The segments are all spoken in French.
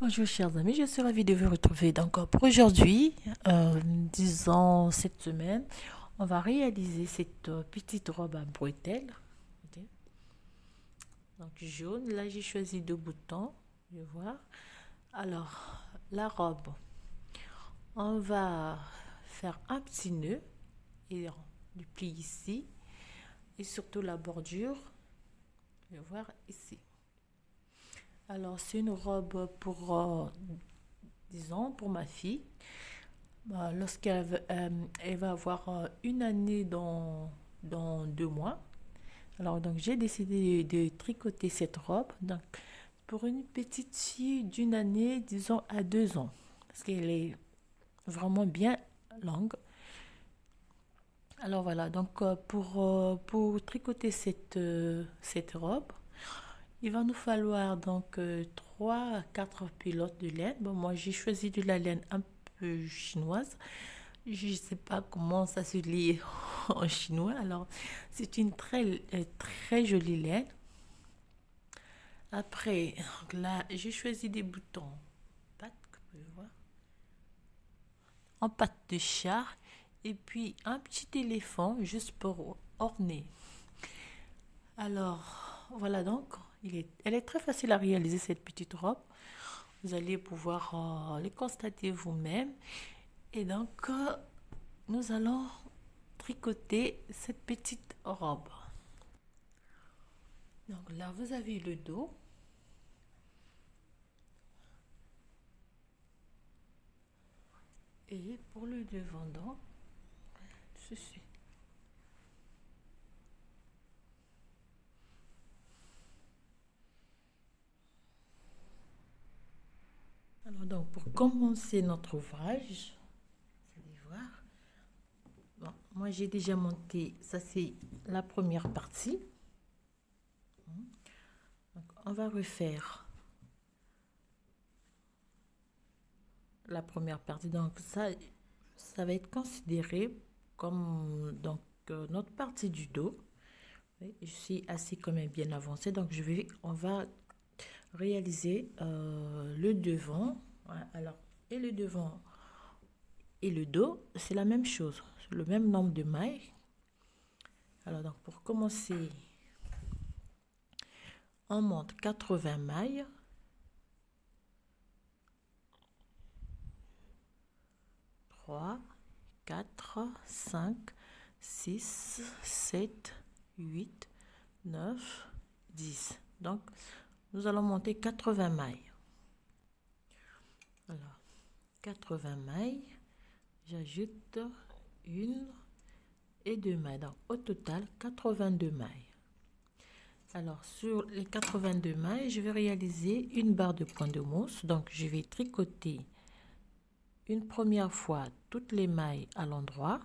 Bonjour chers amis, je suis ravie de vous retrouver. Donc pour aujourd'hui, disons cette semaine, on va réaliser cette petite robe à bretelles. Ok. Donc jaune, là j'ai choisi deux boutons, je vois. Alors la robe, on va faire un petit nœud et du pli ici et surtout la bordure, je vais voir ici. Alors c'est une robe pour, disons, pour ma fille. Elle va avoir une année dans 2 mois. Alors, donc, j'ai décidé de tricoter cette robe. Donc, pour une petite fille d'une année, disons, à 2 ans. Parce qu'elle est vraiment bien longue. Alors, voilà. Donc, pour tricoter cette robe, il va nous falloir donc 3 à 4 pilotes de laine. Bon, moi, j'ai choisi de la laine un peu chinoise. Je ne sais pas comment ça se lit en chinois. Alors, c'est une très jolie laine. Après, là, j'ai choisi des boutons en pâte de chat et puis un petit éléphant juste pour orner. Alors, voilà donc, elle est très facile à réaliser cette petite robe. Vous allez pouvoir le constater vous-même. Et donc, nous allons tricoter cette petite robe. Donc là, vous avez le dos. Et pour le devant, donc, ceci. Alors donc, pour commencer notre ouvrage, vous allez voir. Bon, moi, j'ai déjà monté, ça c'est la première partie. Donc, on va refaire la première partie. Donc, ça va être considéré comme donc, notre partie du dos. Je suis assez quand même bien avancée, donc on va réaliser le devant. Alors, et le devant et le dos, c'est la même chose, le même nombre de mailles. Alors, donc, pour commencer, on monte 80 mailles. 3, 4, 5, 6, 7, 8, 9, 10. Donc, nous allons monter 80 mailles. Alors, 80 mailles, j'ajoute une et deux mailles. Donc, au total, 82 mailles. Alors, sur les 82 mailles, je vais réaliser une barre de point de mousse. Donc, je vais tricoter une première fois toutes les mailles à l'endroit.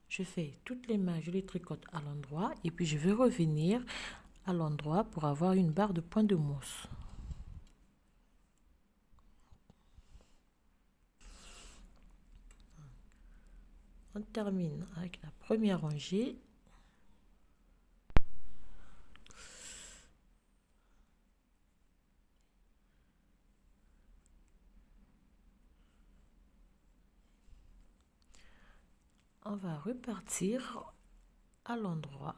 Je fais toutes les mailles, je les tricote à l'endroit et puis je vais revenir à l'endroit pour avoir une barre de point de mousse. On termine avec la première rangée. On va repartir à l'endroit.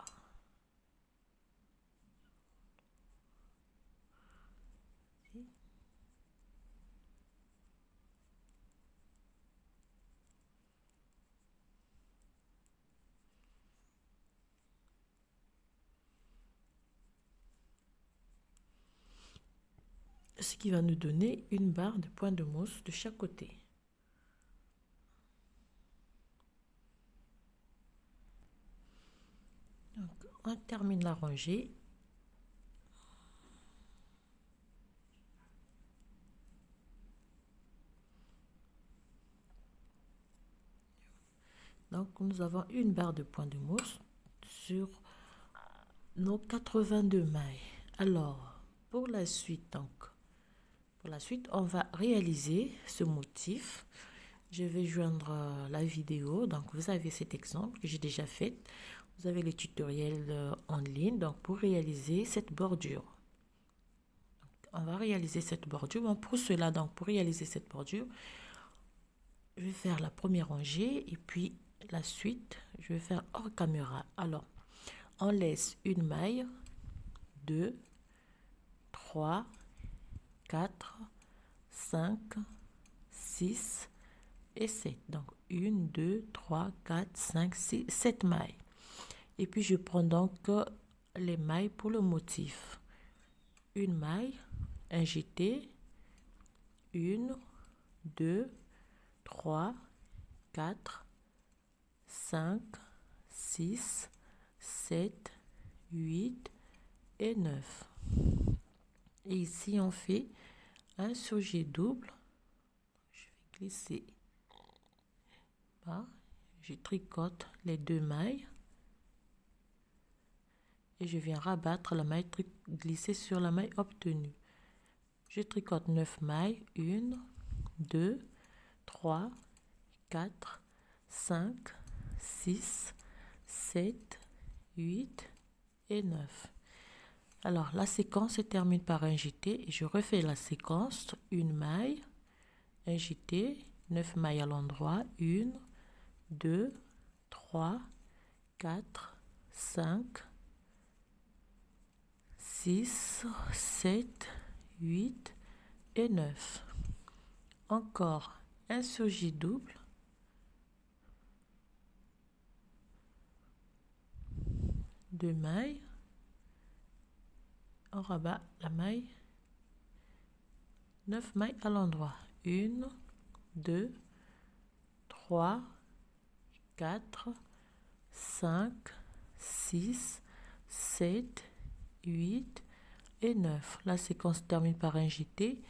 Ce qui va nous donner une barre de point de mousse de chaque côté. Donc, on termine la rangée. Donc, nous avons une barre de point de mousse sur nos 82 mailles. Alors, pour la suite, donc, Pour la suite, on va réaliser ce motif. Je vais joindre la vidéo. Donc, vous avez cet exemple que j'ai déjà fait. Vous avez les tutoriels en ligne. Donc, pour réaliser cette bordure. On va réaliser cette bordure. Bon, pour cela, donc, pour réaliser cette bordure, je vais faire la première rangée et puis la suite, je vais faire hors caméra. Alors, on laisse une maille, 2, 3, 4, 5, 6 et 7. Donc, 1, 2, 3, 4, 5, 6, 7 mailles. Et puis, je prends donc les mailles pour le motif. Une maille, un jeté, 1, 2, 3, 4, 5, 6, 7, 8 et 9. Et ici, on fait un surjet double. Je vais glisser. Là, je tricote les 2 mailles. Et je viens rabattre la maille glissée sur la maille obtenue. Je tricote 9 mailles. 1, 2, 3, 4, 5, 6, 7, 8 et 9. Alors, la séquence se termine par un jeté et je refais la séquence, une maille, un jeté, 9 mailles à l'endroit, 1, 2, 3, 4, 5, 6, 7, 8 et 9. Encore un surjet double. Deux mailles. On rabat la maille. 9 mailles à l'endroit. 1, 2, 3, 4, 5, 6, 7, 8 et 9. La séquence termine par un jeté.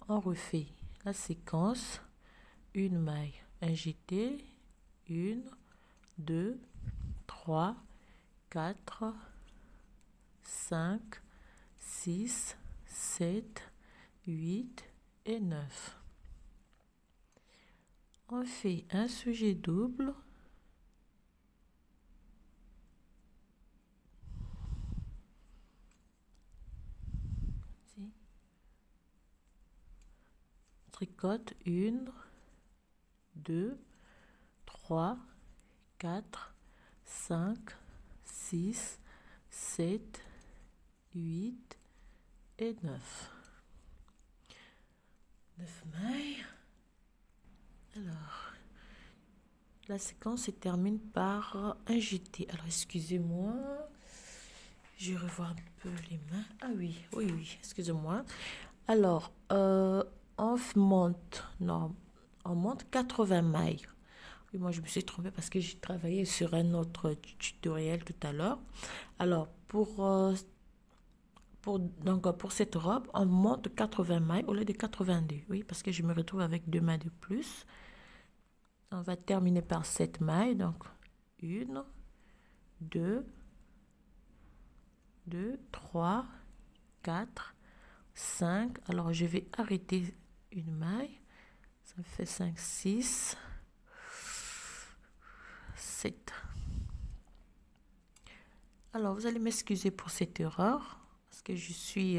On refait la séquence. Une maille, un jeté. 1, 2, 3, 4, 5, 6, 7, 8 et 9. On fait un surjet double. Tricote 1, 2, 3, 4, 5, 6, 7, 8 et 9. 9 mailles. Alors, la séquence se termine par un jeté. Alors, excusez-moi. Je revois un peu les mains. Ah oui, excusez-moi. Alors, on monte, non, on monte 80 mailles. Oui, moi, je me suis trompée parce que j'ai travaillé sur un autre tutoriel tout à l'heure. Alors, pour cette robe, on monte 80 mailles au lieu de 82. Oui, parce que je me retrouve avec 2 mailles de plus. On va terminer par 7 mailles. Donc, 1, 2, 3, 4, 5. Alors, je vais arrêter une maille. Ça fait 5, 6, 7. Alors, vous allez m'excuser pour cette erreur. Parce que je suis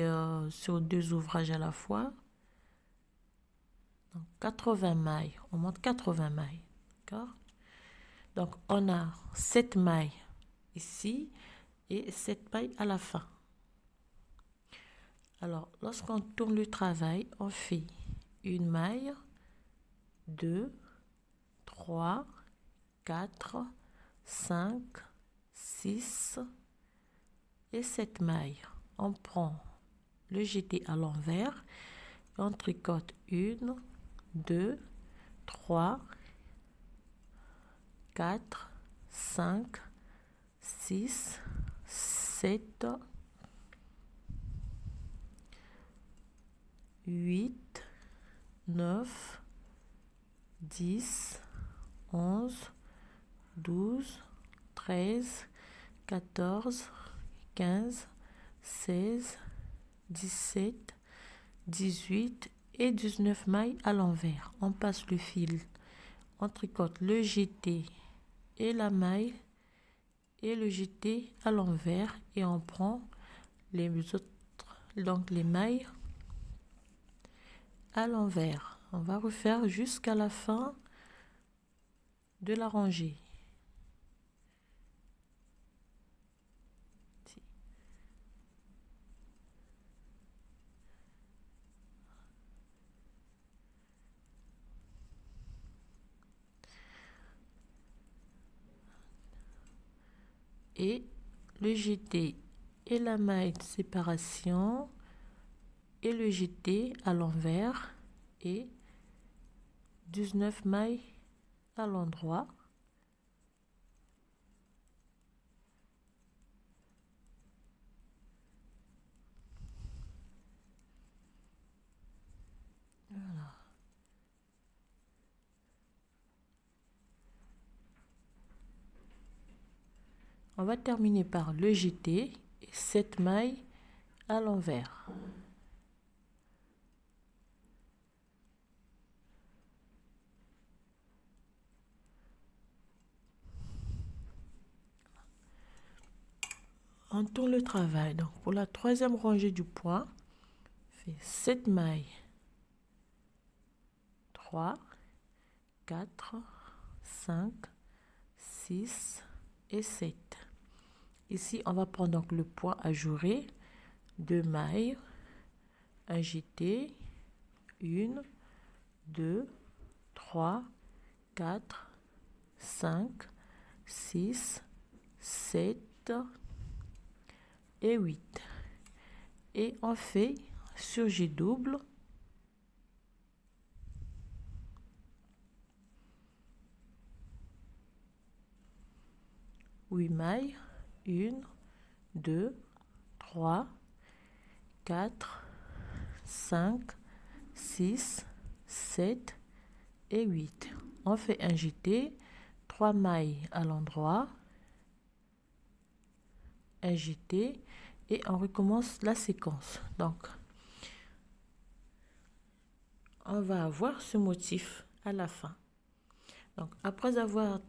sur 2 ouvrages à la fois. Donc, 80 mailles. On monte 80 mailles. D'accord? Donc, on a 7 mailles ici et 7 mailles à la fin. Alors, lorsqu'on tourne le travail, on fait une maille, 2, 3, 4, 5, 6 et 7 mailles. On prend le jeté à l'envers et on tricote 1, 2, 3, 4, 5, 6, 7, 8, 9, 10, 11, 12, 13, 14, 15, 16, 17, 18 et 19 mailles à l'envers. On passe le fil, on tricote le jeté et la maille et le jeté à l'envers et on prend les autres, donc les mailles à l'envers. On va refaire jusqu'à la fin de la rangée. Et le jeté et la maille de séparation et le jeté à l'envers et 19 mailles à l'endroit. Voilà. On va terminer par le jeté et 7 mailles à l'envers. On tourne le travail. Donc pour la troisième rangée du point, fait 7 mailles. 3, 4, 5, 6 et 7. Ici, on va prendre donc le point ajouré, 2 mailles, un jeté, 1, 2, 3, 4, 5, 6, 7 et 8. Et on fait sur J double, huit mailles, 1, 2, 3, 4, 5, 6, 7 et 8. On fait un jeté, 3 mailles à l'endroit, un jeté et on recommence la séquence. Donc, on va avoir ce motif à la fin. Donc, après avoir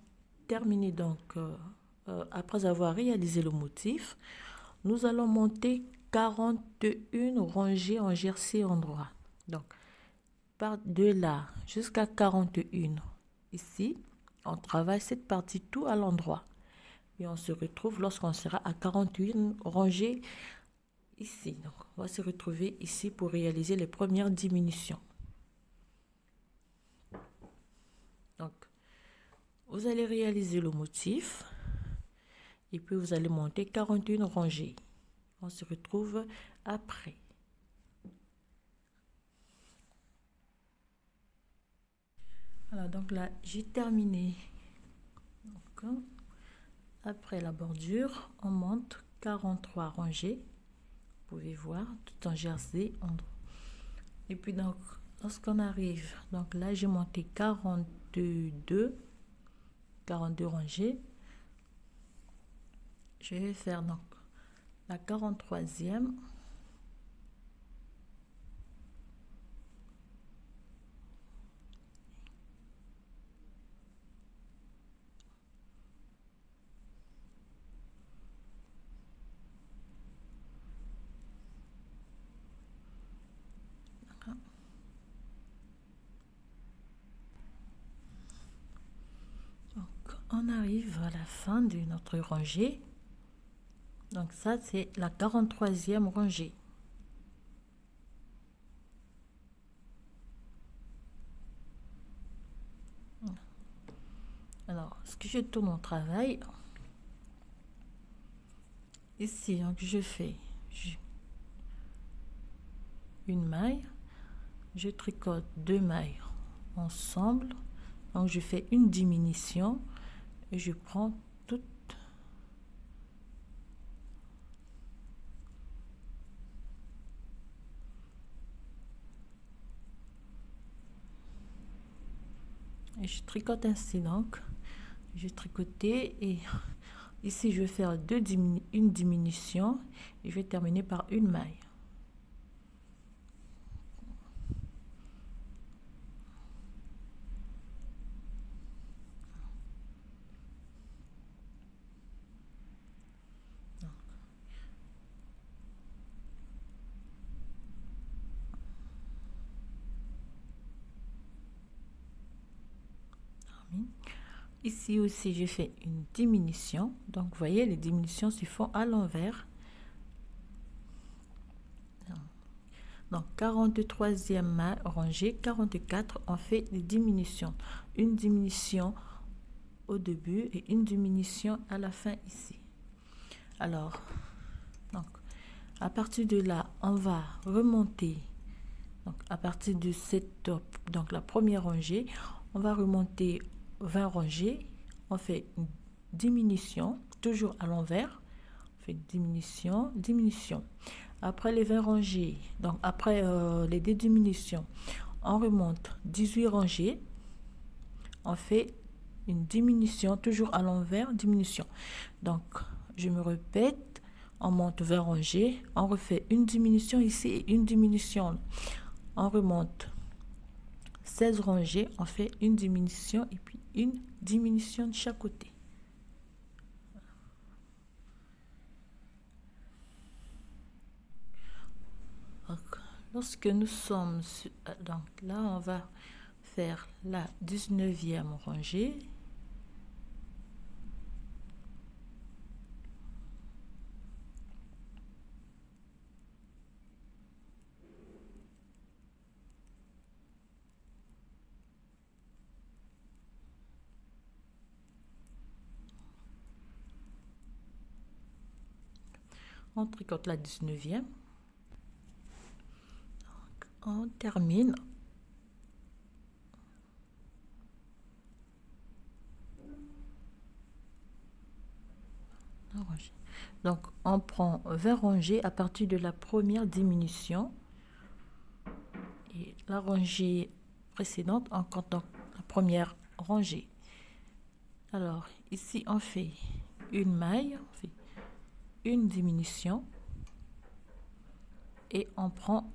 terminé, après avoir réalisé le motif, nous allons monter 41 rangées en jersey endroit. Donc, par de là jusqu'à 41. Ici, on travaille cette partie tout à l'endroit. Et on se retrouve lorsqu'on sera à 41 rangées ici. Donc, on va se retrouver ici pour réaliser les premières diminutions. Donc, vous allez réaliser le motif et puis vous allez monter 41 rangées. On se retrouve après. Voilà, donc là, j'ai terminé. Donc, après la bordure, on monte 43 rangées. Vous pouvez voir, tout en jersey. Et puis donc, lorsqu'on arrive, donc là, j'ai monté 42 rangées. Je vais faire donc la 43e. On arrive à la fin de notre rangée. Donc ça, c'est la 43e rangée. Alors, ce que je tourne mon travail, ici, donc je fais une maille, je tricote 2 mailles ensemble, donc je fais une diminution et je prends toute et je tricote ainsi. Donc je tricoter et ici je vais faire une diminution et je vais terminer par une maille. Ici aussi, je fais une diminution. Donc, vous voyez, les diminutions se font à l'envers. Donc, 43e rangée, 44, on fait des diminutions. Une diminution au début et une diminution à la fin ici. Alors, donc, à partir de là, on va remonter. Donc, à partir de cette, donc la première rangée, on va remonter 20 rangées. On fait une diminution, toujours à l'envers. On fait diminution, diminution. Après les 20 rangées, donc après les deux diminutions, on remonte 18 rangées. On fait une diminution, toujours à l'envers, diminution. Donc, je me répète, on monte 20 rangées, on refait une diminution ici et une diminution. On remonte 16 rangées, on fait une diminution et puis une diminution de chaque côté. Donc, lorsque nous sommes donc là, on va faire la 19e rangée. On tricote la 19e. Donc, on termine. Donc, on prend 20 rangées à partir de la première diminution. Et la rangée précédente, en comptant la première rangée. Alors, ici, on fait une maille, on fait une diminution. Et on prend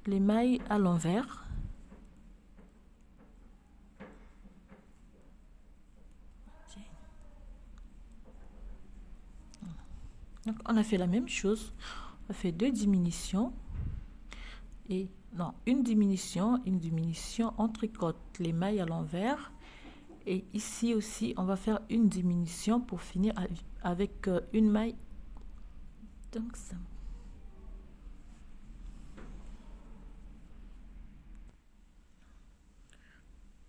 les mailles à l'envers. Donc, on a fait la même chose. On fait deux diminutions. Et non, une diminution, on tricote les mailles à l'envers. Et ici aussi, on va faire une diminution pour finir avec une maille. Donc, ça.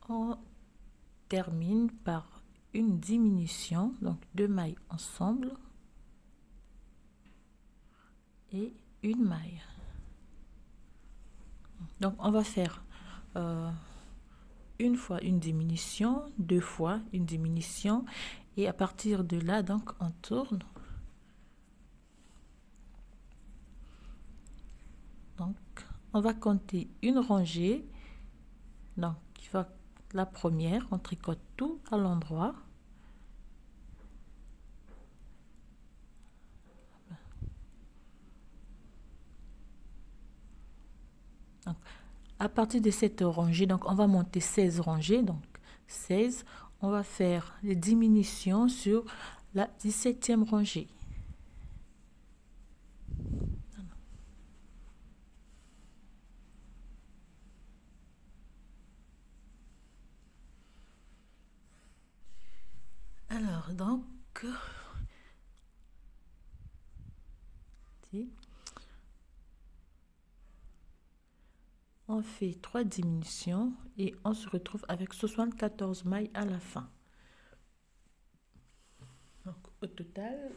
On termine par une diminution, donc deux mailles ensemble et une maille. Donc, on va faire une fois une diminution, deux fois une diminution, et à partir de là, donc, on tourne. Donc, on va compter une rangée. Donc, la première, on tricote tout à l'endroit. Donc, à partir de cette rangée, donc on va monter 16 rangées, donc 16, on va faire les diminutions sur la 17e rangée. Alors, donc, on fait 3 diminutions et on se retrouve avec 74 mailles à la fin. Donc, au total,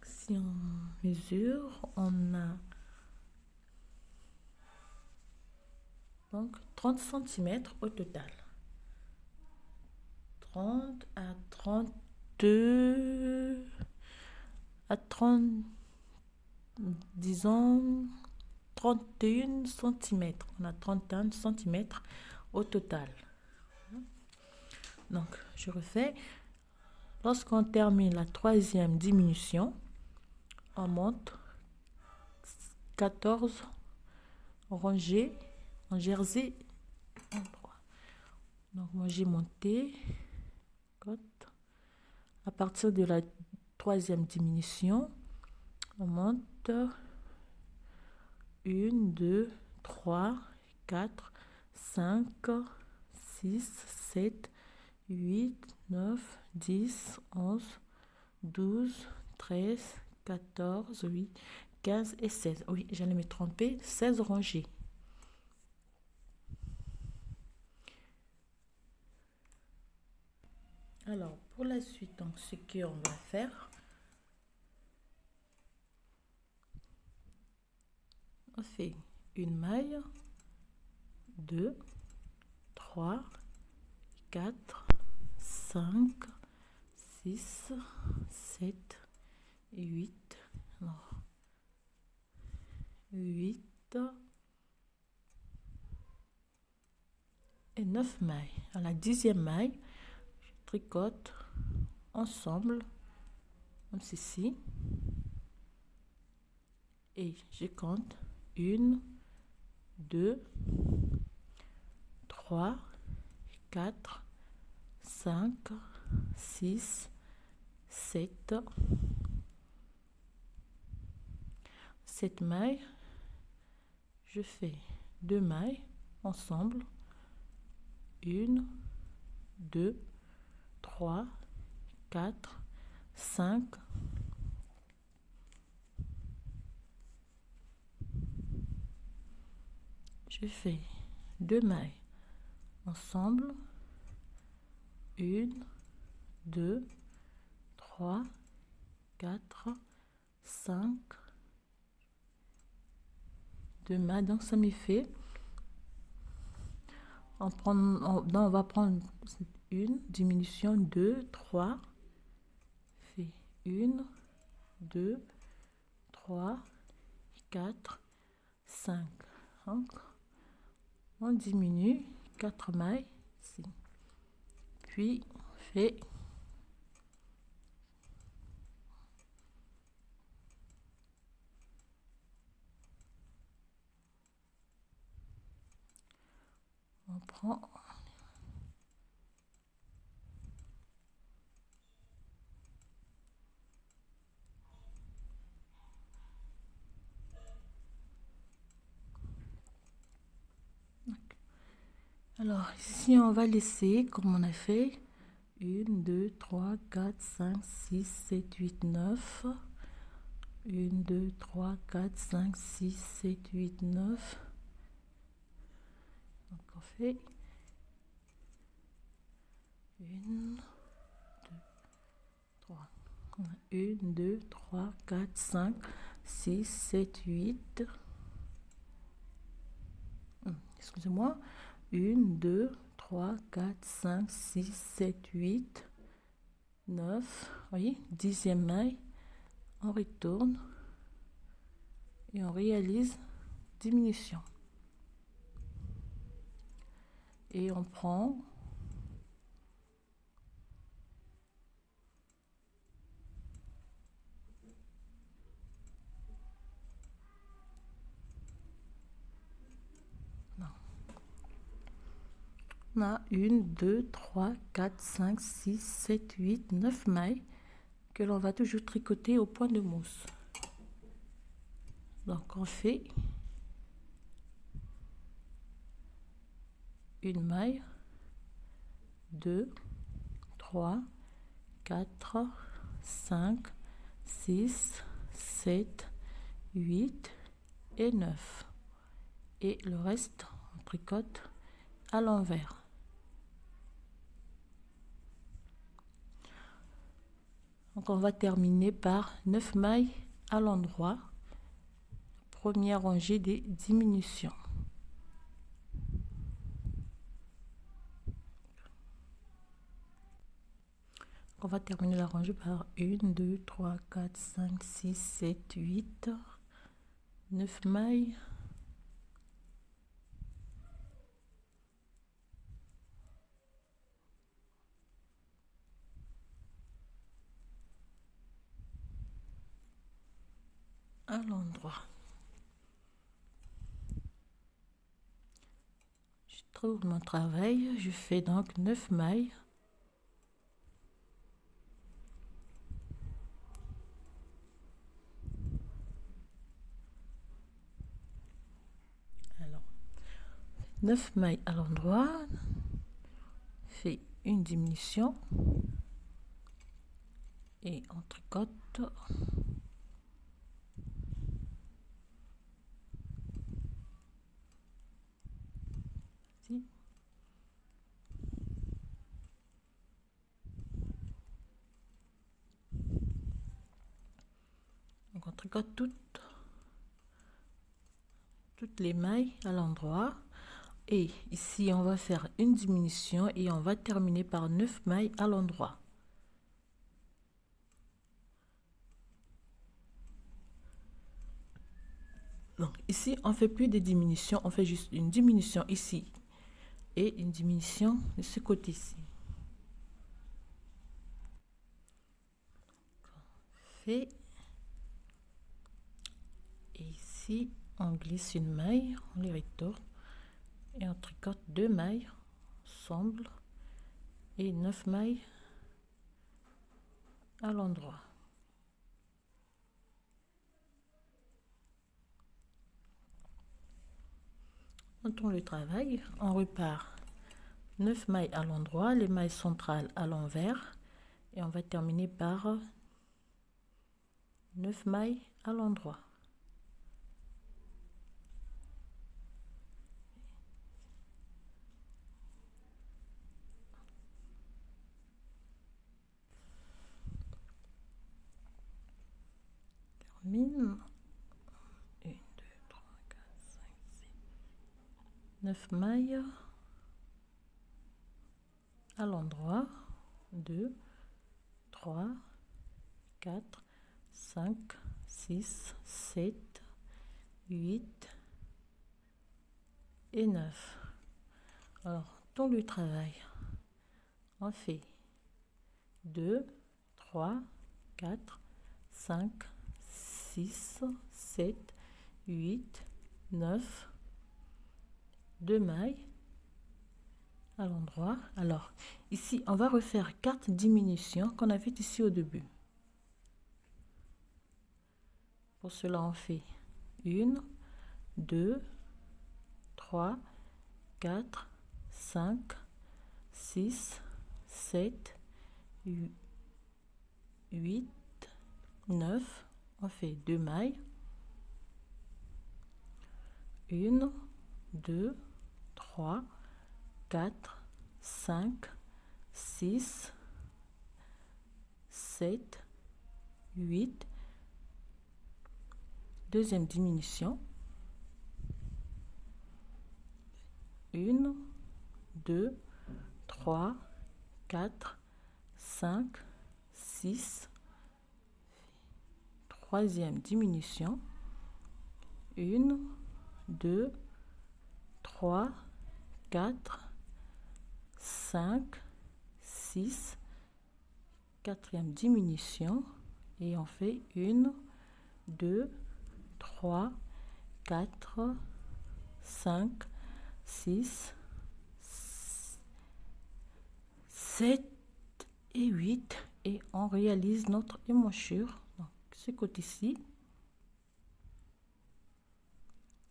si on mesure, on a donc 30 cm au total. 30 à 32 à 30, disons 31 cm. On a 31 cm au total. Donc, je refais. Lorsqu'on termine la troisième diminution, on monte 14 rangées en jersey endroit. Donc, moi, j'ai monté à partir de la troisième diminution, on monte 1, 2, 3, 4, 5, 6, 7, 8, 9, 10, 11, 12, 13, 14, oui, 15 et 16. Oui, j'allais me tromper, 16 rangées. Alors, pour la suite, donc, ce qu'on va faire, on fait une maille, 2, 3, 4, 5, 6, 7, 8, non, 8 et 9 mailles. À la 10e maille, je tricote ensemble, comme ceci, et je compte 1, 2, 3, 4, 5, 6, 7, 7 mailles. Je fais 2 mailles ensemble, 1, 2, 3, 4, 5, je fais 2 mailles ensemble, 1, 2, 3, 4, 5, 2 mailles, donc ça me fait, on va prendre une diminution, 2, 3, fait 1, 2, 3, 4, 5, donc on diminue 4 mailles ici, puis on fait on prend alors ici on va laisser comme on a fait 1, 2, 3, 4, 5, 6, 7, 8, 9, 1, 2, 3, 4, 5, 6, 7, 8, 9, donc on fait 1, 2, 3, 1, 2, 3, 4, 5, 6, 7, 8, excusez-moi, 1, 2, 3, 4, 5, 6, 7, 8, 9, voyez, 10e maille, on retourne et on réalise diminution. Et on prend on a 1, 2, 3, 4, 5, 6, 7, 8, 9 mailles que l'on va toujours tricoter au point de mousse. Donc on fait une maille, 2, 3, 4, 5, 6, 7, 8 et 9. Et le reste, on tricote à l'envers. Donc on va terminer par 9 mailles à l'endroit, première rangée des diminutions. On va terminer la rangée par 1, 2, 3, 4, 5, 6, 7, 8, 9 mailles. À l'endroit. Je trouve mon travail, je fais donc 9 mailles. 9 mailles à l'endroit, fait une diminution et on tricote ici. Donc on tricote toutes les mailles à l'endroit et ici on va faire une diminution et on va terminer par 9 mailles à l'endroit. Donc ici on fait plus de diminution, on fait juste une diminution ici et une diminution de ce côté-ci. Et ici on glisse une maille, on les retourne et on tricote 2 mailles ensemble et 9 mailles à l'endroit. On tourne le travail, on repart 9 mailles à l'endroit, les mailles centrales à l'envers et on va terminer par 9 mailles à l'endroit. Termine. 1, 2, 3, 4, 5, 6, 9 mailles à l'endroit. 2, 3, 4, 5, 6, 7, 8 et 9. Alors, dans le travail, on fait 2, 3, 4, 5, 6, 7, 8, 9, 2 mailles à l'endroit. Alors, ici, on va refaire 4 diminutions qu'on a fait ici au début. Pour cela, on fait 1, 2, 3, 4, 5, 6, 7, 8, 9. On fait 2 mailles. 1, 2, 3, 4, 5, 6, 7, 8. Deuxième diminution. 1, 2, 3, 4, 5, 6. Troisième diminution. 1, 2, 3, 4, 5, 6. Quatrième diminution. Et on fait 1, 2, 3, 4, 5, 6, 7 et 8. Et on réalise notre émanchure. Donc, ce côté-ci.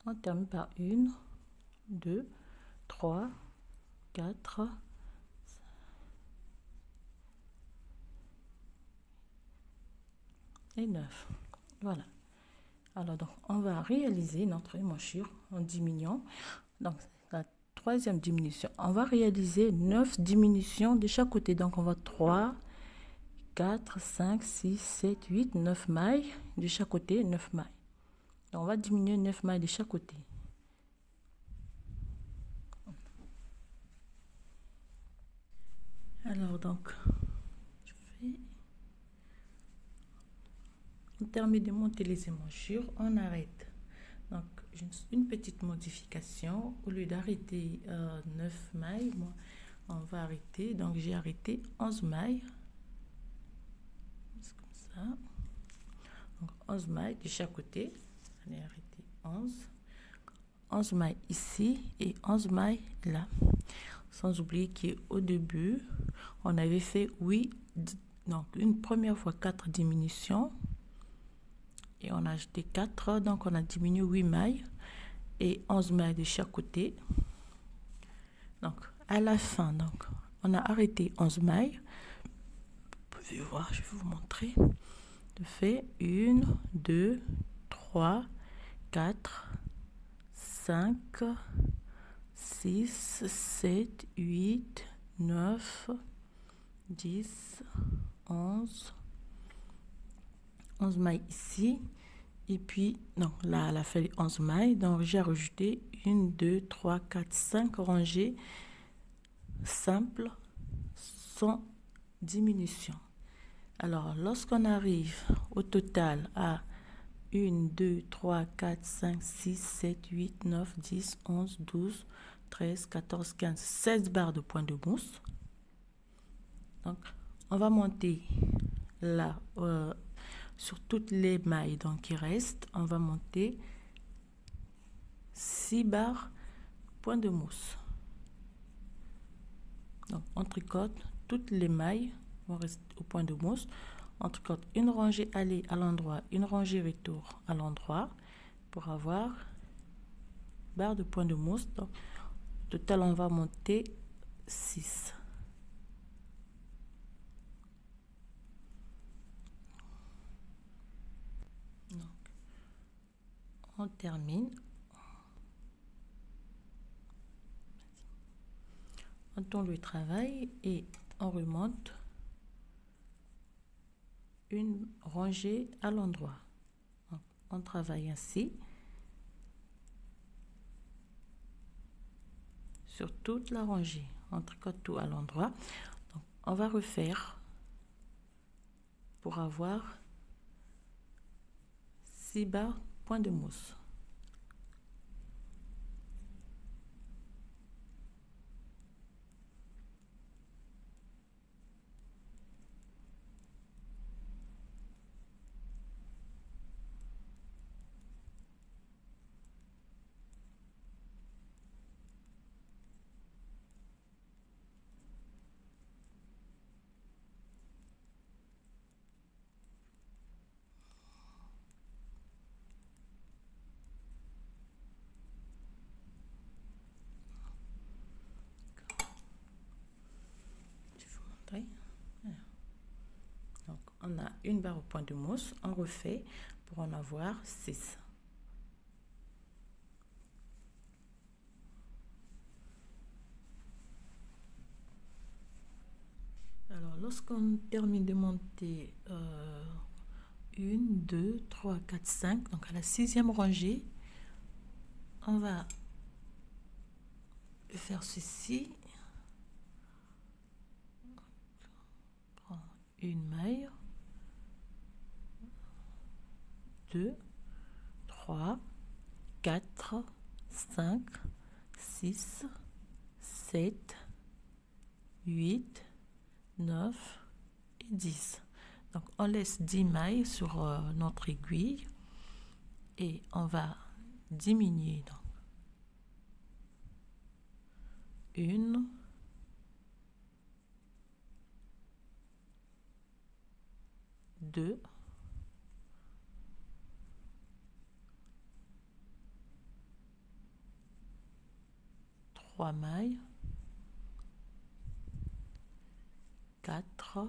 On termine par 1, 2, 3, 4, 5 et 9. Voilà. Alors, donc, on va réaliser notre émanchure en diminuant. Donc, la troisième diminution, on va réaliser 9 diminutions de chaque côté. Donc, on va 3, 4, 5, 6, 7, 8, 9 mailles de chaque côté, 9 mailles. Donc, on va diminuer 9 mailles de chaque côté. Alors, donc, on termine de monter les émanchures, on arrête. Donc, une petite modification. Au lieu d'arrêter 9 mailles, moi, on va arrêter. Donc, j'ai arrêté 11 mailles. C'est comme ça. Donc, 11 mailles de chaque côté. Allez, arrêter 11. 11 mailles ici et 11 mailles là. Sans oublier qu'au début, on avait fait 8. Donc, une première fois 4 diminutions. Et on a ajouté 4, donc on a diminué 8 mailles et 11 mailles de chaque côté. Donc, à la fin, donc, on a arrêté 11 mailles. Vous pouvez voir, je vais vous montrer. Je fais 1, 2, 3, 4, 5, 6, 7, 8, 9, 10, 11. 11 mailles ici. Et puis, donc là, elle a fait les 11 mailles. Donc, j'ai rajouté 1, 2, 3, 4, 5 rangées simples sans diminution. Alors, lorsqu'on arrive au total à 1, 2, 3, 4, 5, 6, 7, 8, 9, 10, 11, 12, 13, 14, 15, 16 barres de point de mousse. Donc, on va monter là, sur toutes les mailles donc qui restent, on va monter 6 barres point de mousse. Donc, on tricote toutes les mailles vont rester au point de mousse. On tricote une rangée aller à l'endroit, une rangée retour à l'endroit pour avoir barre de point de mousse. Donc, au total, on va monter 6. Donc, on termine. On tourne le travail et on remonte une rangée à l'endroit. On travaille ainsi sur toute la rangée. On tricote tout à l'endroit. Donc, on va refaire pour avoir 6 barres point de mousse. Donc, on a une barre au point de mousse, on refait pour en avoir 6. Alors, lorsqu'on termine de monter 1, 2, 3, 4, 5, donc à la 6e rangée, on va faire ceci. Une maille, 2, 3, 4, 5, 6, 7, 8, 9 et 10. Donc, on laisse 10 mailles sur notre aiguille et on va diminuer. Donc, 1, 2, 3 mailles, 4,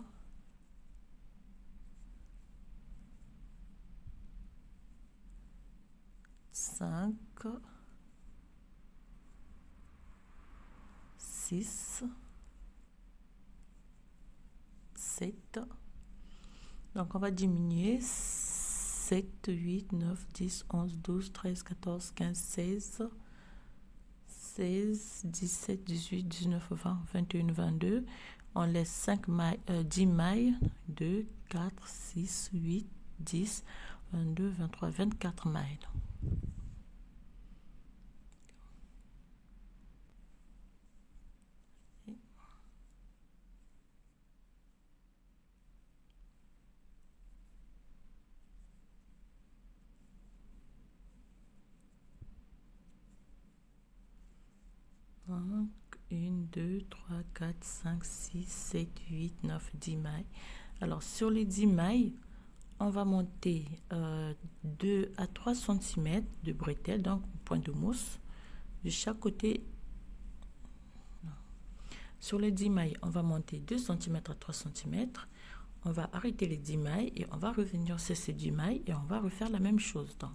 5, 6, 7. Donc, on va diminuer 7, 8, 9, 10, 11, 12, 13, 14, 15, 16, 16, 17, 18, 19, 20, 21, 22. On laisse 5 mailles, 10 mailles, 2, 4, 6, 8, 10, 22, 23, 24 mailles. Donc, 1, 2, 3, 4, 5, 6, 7, 8, 9, 10 mailles. Alors, sur les 10 mailles, on va monter 2 à 3 cm de bretelles, donc point de mousse, de chaque côté. Donc, Sur les 10 mailles, on va monter 2 cm à 3 cm. On va arrêter les 10 mailles et on va revenir sur ces 10 mailles et on va refaire la même chose. Donc,